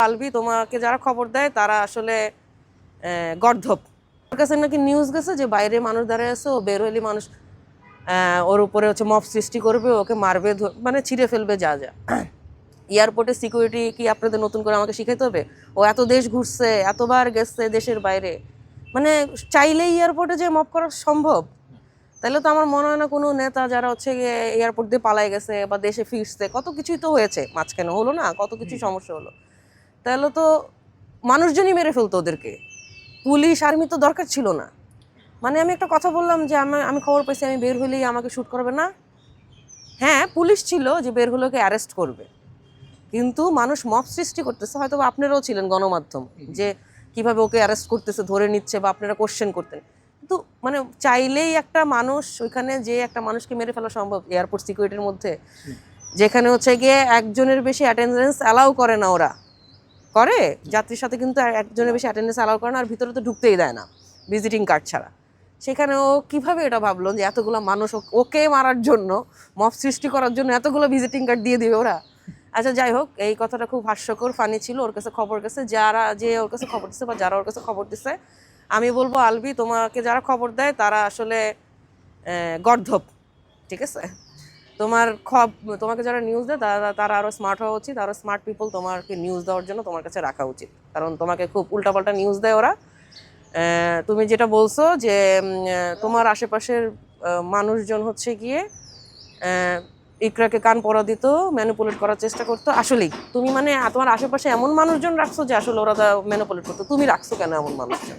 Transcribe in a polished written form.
আলবি তোমাকে যারা খবর দেয় তারা আসলে গর্ধপ। ওর কাছে নাকি নিউজ গেছে যে বাইরে মানুষ দাঁড়ায় আছে, ও বের হইলে মানুষ ওর উপরে হচ্ছে মব সৃষ্টি করবে, ওকে মারবে, মানে ছিঁড়ে ফেলবে যা যা। এয়ারপোর্টে সিকিউরিটি কি আপনাদের নতুন করে আমাকে শিখাইতে হবে? ও এত দেশ ঘুরছে, এতবার গেছে দেশের বাইরে, মানে চাইলেই এয়ারপোর্টে যে মব করা সম্ভব? তাহলে তো আমার মনে হয় না কোনো নেতা যারা হচ্ছে গিয়ে এয়ারপোর্ট দিয়ে পালাই গেছে বা দেশে ফিরছে, কত কিছুই তো হয়েছে মাঝখানে, হলো না? কত কিছু সমস্যা হলো। তাহলে তো মানুষজনই মেরে ফেলতো ওদেরকে, পুলিশ আর্মি তো দরকার ছিল না। মানে আমি একটা কথা বললাম যে আমি খবর পাইছি আমি বের হইলেই আমাকে শ্যুট করবে না। হ্যাঁ, পুলিশ ছিল যে বের হলে ওকে অ্যারেস্ট করবে, কিন্তু মানুষ মব সৃষ্টি করতেছে। হয়তো আপনারাও ছিলেন গণমাধ্যম, যে কিভাবে ওকে অ্যারেস্ট করতেছে, ধরে নিচ্ছে, বা আপনারা কোশ্চেন করতেন। কিন্তু মানে চাইলেই একটা মানুষ ওইখানে যে একটা মানুষকে মেরে ফেলা সম্ভব এয়ারপোর্ট সিকিউরিটির মধ্যে, যেখানে হচ্ছে গিয়ে একজনের বেশি অ্যাটেন্ডেন্স অ্যালাউ করে না। ওরা করে যাত্রীর সাথে, কিন্তু একজনের বেশি অ্যাটেন্ডেন্স অ্যালাউ করে না, আর ভিতরে তো ঢুকতেই দেয় না ভিজিটিং কার্ড ছাড়া। সেখানে ও কীভাবে এটা ভাবলো যে এতগুলো মানুষ ওকে মারার জন্য, মব সৃষ্টি করার জন্য এতগুলো ভিজিটিং কার্ড দিয়ে দিবে ওরা? আচ্ছা, যাই হোক, এই কথাটা খুব হাস্যকর, ফানি ছিল। ওর কাছে খবর গেছে, যে ওর কাছে খবর দিচ্ছে বা যারা ওর কাছে খবর দিচ্ছে, আমি বলবো আলবি তোমাকে যারা খবর দেয় তারা আসলে গর্ধপ, ঠিক আছে? তোমাকে যারা নিউজ দেয় তারা আরও স্মার্ট হওয়া উচিত, আরও স্মার্ট পিপল তোমাকে নিউজ দেওয়ার জন্য তোমার কাছে রাখা উচিত, কারণ তোমাকে খুব উল্টাপাল্টা নিউজ দেয় ওরা। তুমি যেটা বলছো যে তোমার আশেপাশের মানুষজন হচ্ছে গিয়ে ইকরাকে কান পরা দিত, ম্যানিপুলেট করার চেষ্টা করতো। আসলেই তুমি মানে তোমার আশেপাশে এমন মানুষজন রাখছো যে আসলে ওরা ম্যানিপুলেট করতো, তুমি রাখছো কেন এমন মানুষজন?